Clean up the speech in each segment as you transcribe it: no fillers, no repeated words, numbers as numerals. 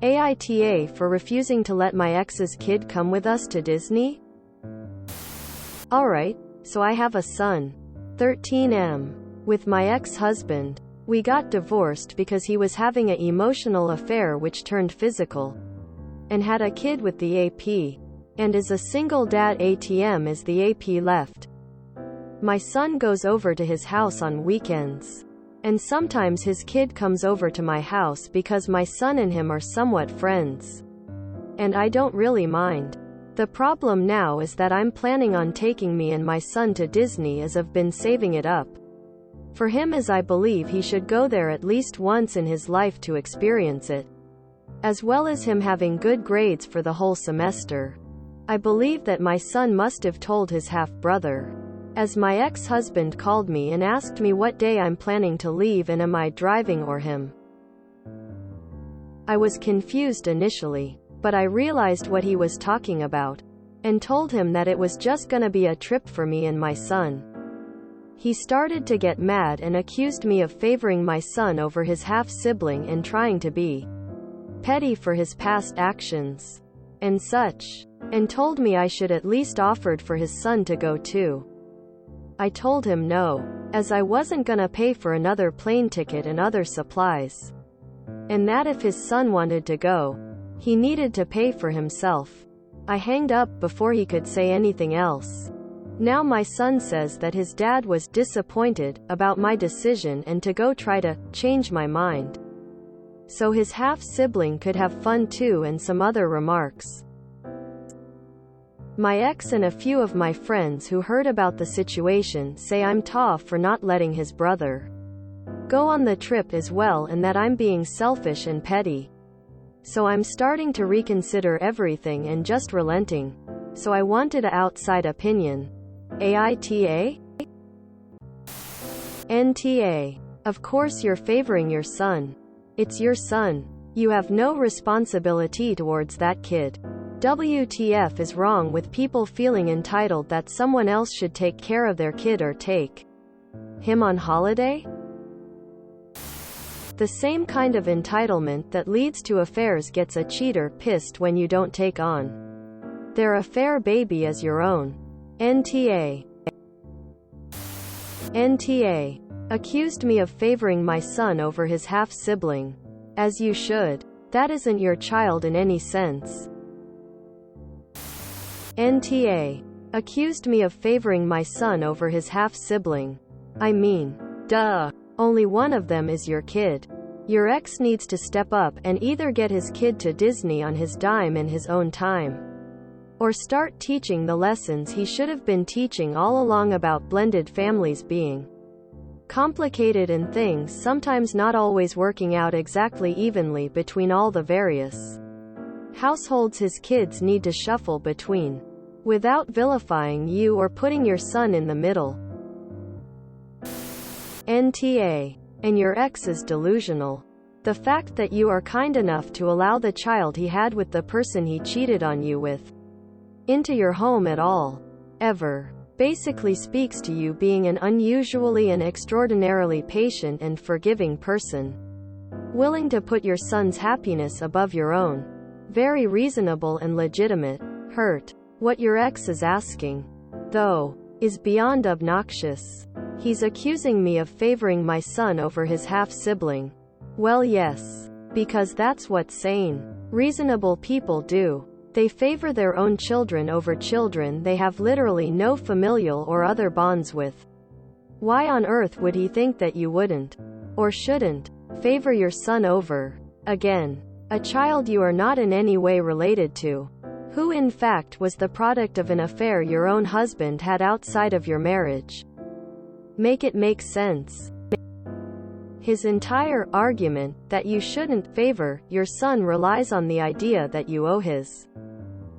AITA for refusing to let my ex's kid come with us to Disney? Alright, so I have a son, 13M, with my ex-husband. We got divorced because he was having an emotional affair which turned physical, and had a kid with the AP, and is a single dad. ATM is the AP left. My son goes over to his house on weekends. And sometimes his kid comes over to my house because my son and him are somewhat friends. And I don't really mind. The problem now is that I'm planning on taking me and my son to Disney, as I've been saving it up for him, as I believe he should go there at least once in his life to experience it, as well as him having good grades for the whole semester. I believe that my son must have told his half-brother, as my ex-husband called me and asked me what day I'm planning to leave and am I driving or him. I was confused initially, but I realized what he was talking about, and told him that it was just gonna be a trip for me and my son. He started to get mad and accused me of favoring my son over his half-sibling and trying to be petty for his past actions and such, and told me I should at least offered for his son to go too. I told him no, as I wasn't gonna pay for another plane ticket and other supplies, and that if his son wanted to go, he needed to pay for himself. I hanged up before he could say anything else. Now my son says that his dad was disappointed about my decision and to go try to change my mind, so his half-sibling could have fun too, and some other remarks. My ex and a few of my friends who heard about the situation say I'm tough for not letting his brother go on the trip as well, and that I'm being selfish and petty. So I'm starting to reconsider everything and just relenting. So I wanted an outside opinion. AITA? NTA. Of course you're favoring your son. It's your son. You have no responsibility towards that kid. WTF is wrong with people feeling entitled that someone else should take care of their kid or take him on holiday? The same kind of entitlement that leads to affairs gets a cheater pissed when you don't take on their affair baby as your own. NTA. NTA. Accused me of favoring my son over his half-sibling. As you should. That isn't your child in any sense. NTA. Accused me of favoring my son over his half-sibling. I mean, duh. Only one of them is your kid. Your ex needs to step up and either get his kid to Disney on his dime in his own time, or start teaching the lessons he should have been teaching all along about blended families being complicated and things sometimes not always working out exactly evenly between all the various households his kids need to shuffle between, without vilifying you or putting your son in the middle. NTA. And your ex is delusional. The fact that you are kind enough to allow the child he had with the person he cheated on you with into your home at all, ever, basically speaks to you being an unusually and extraordinarily patient and forgiving person, willing to put your son's happiness above your own. Very reasonable and legitimate. Hurt. What your ex is asking, though, is beyond obnoxious. He's accusing me of favoring my son over his half-sibling. Well, yes. Because that's what sane, reasonable people do. They favor their own children over children they have literally no familial or other bonds with. Why on earth would he think that you wouldn't, or shouldn't, favor your son over, again, a child you are not in any way related to, who in fact was the product of an affair your own husband had outside of your marriage? Make it make sense. His entire argument that you shouldn't favor your son relies on the idea that you owe his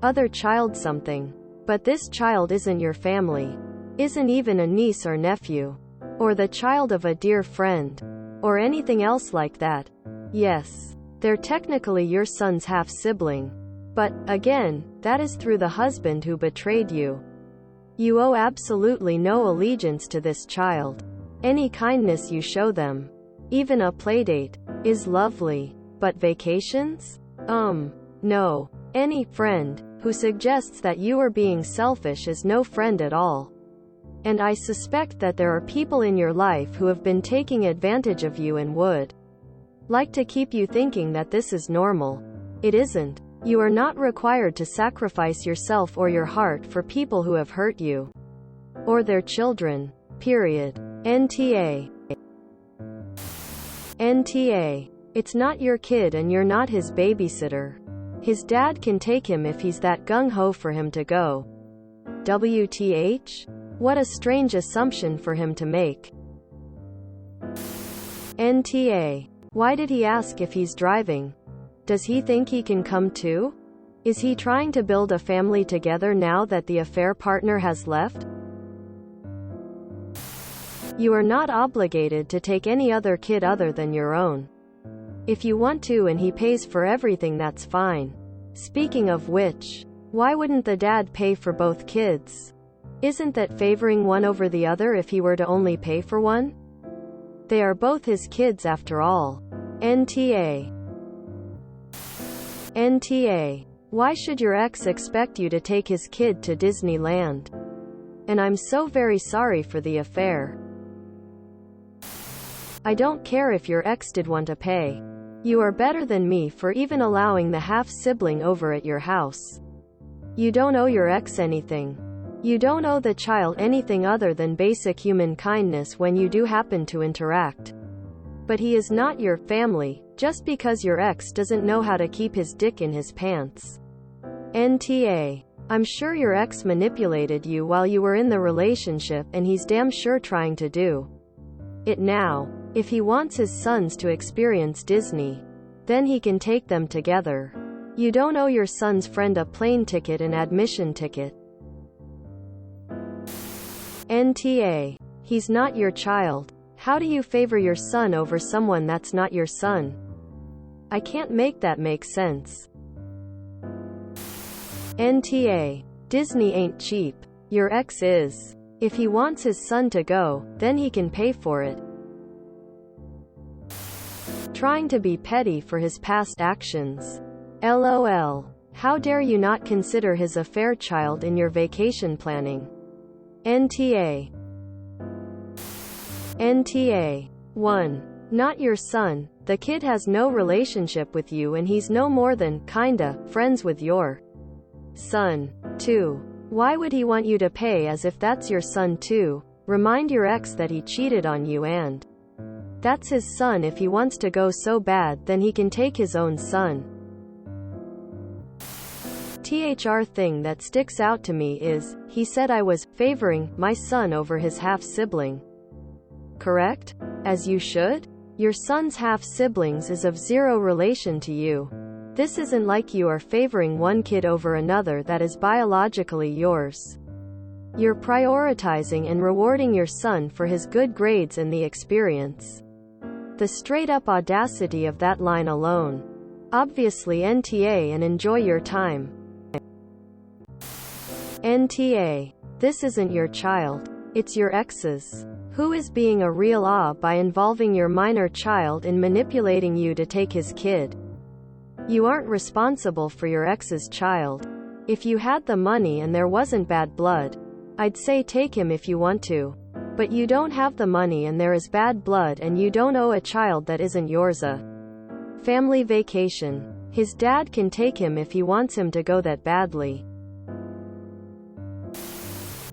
other child something. But this child isn't your family, isn't even a niece or nephew, or the child of a dear friend, or anything else like that. Yes, they're technically your son's half-sibling, but, again, that is through the husband who betrayed you. You owe absolutely no allegiance to this child. Any kindness you show them, even a playdate, is lovely. But vacations? No. Any friend who suggests that you are being selfish is no friend at all. And I suspect that there are people in your life who have been taking advantage of you and would like to keep you thinking that this is normal. It isn't. You are not required to sacrifice yourself or your heart for people who have hurt you. Or their children. Period. NTA. NTA. It's not your kid and you're not his babysitter. His dad can take him if he's that gung-ho for him to go. WTH? What a strange assumption for him to make. NTA. Why did he ask if he's driving? Does he think he can come too? Is he trying to build a family together now that the affair partner has left? You are not obligated to take any other kid other than your own. If you want to and he pays for everything, that's fine. Speaking of which, why wouldn't the dad pay for both kids? Isn't that favoring one over the other if he were to only pay for one? They are both his kids after all. NTA. NTA. Why should your ex expect you to take his kid to Disneyland? And I'm so very sorry for the affair. I don't care if your ex did want to pay. You are better than me for even allowing the half-sibling over at your house. You don't owe your ex anything. You don't owe the child anything other than basic human kindness when you do happen to interact. But he is not your family, just because your ex doesn't know how to keep his dick in his pants. NTA. I'm sure your ex manipulated you while you were in the relationship and he's damn sure trying to do it now. If he wants his sons to experience Disney, then he can take them together. You don't owe your son's friend a plane ticket and admission ticket. NTA. He's not your child. How do you favor your son over someone that's not your son? I can't make that make sense. NTA. Disney ain't cheap. Your ex is. If he wants his son to go, then he can pay for it. Trying to be petty for his past actions. LOL. How dare you not consider his affair child in your vacation planning? NTA. NTA. 1. Not your son. The kid has no relationship with you and he's no more than, kinda, friends with your son. 2. Why would he want you to pay as if that's your son too? Remind your ex that he cheated on you and that's his son. If he wants to go so bad, then he can take his own son. THR thing that sticks out to me is, he said I was favoring my son over his half-sibling. Correct? As you should? Your son's half-siblings is of zero relation to you. This isn't like you are favoring one kid over another that is biologically yours. You're prioritizing and rewarding your son for his good grades and the experience. The straight-up audacity of that line alone. Obviously NTA and enjoy your time. NTA. This isn't your child. It's your ex's. Who is being a real by involving your minor child in manipulating you to take his kid. You aren't responsible for your ex's child. If you had the money and there wasn't bad blood, I'd say take him if you want to. But you don't have the money and there is bad blood and you don't owe a child that isn't yours a family vacation. His dad can take him if he wants him to go that badly.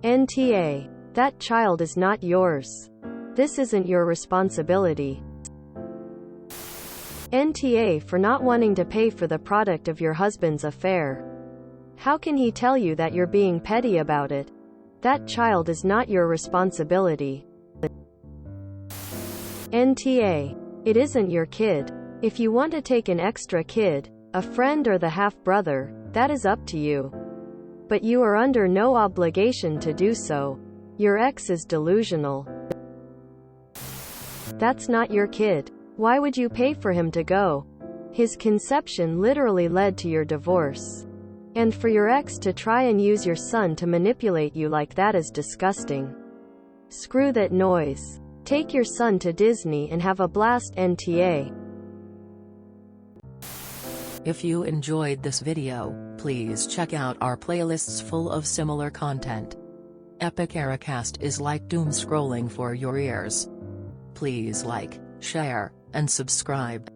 NTA. That child is not yours. This isn't your responsibility. NTA for not wanting to pay for the product of your husband's affair. How can he tell you that you're being petty about it? That child is not your responsibility. NTA. It isn't your kid. If you want to take an extra kid, a friend or the half-brother, that is up to you. But you are under no obligation to do so. Your ex is delusional. That's not your kid. Why would you pay for him to go? His conception literally led to your divorce. And for your ex to try and use your son to manipulate you like that is disgusting. Screw that noise. Take your son to Disney and have a blast. NTA. If you enjoyed this video, please check out our playlists full of similar content. Epic Ericast is like doom scrolling for your ears. Please like, share, and subscribe.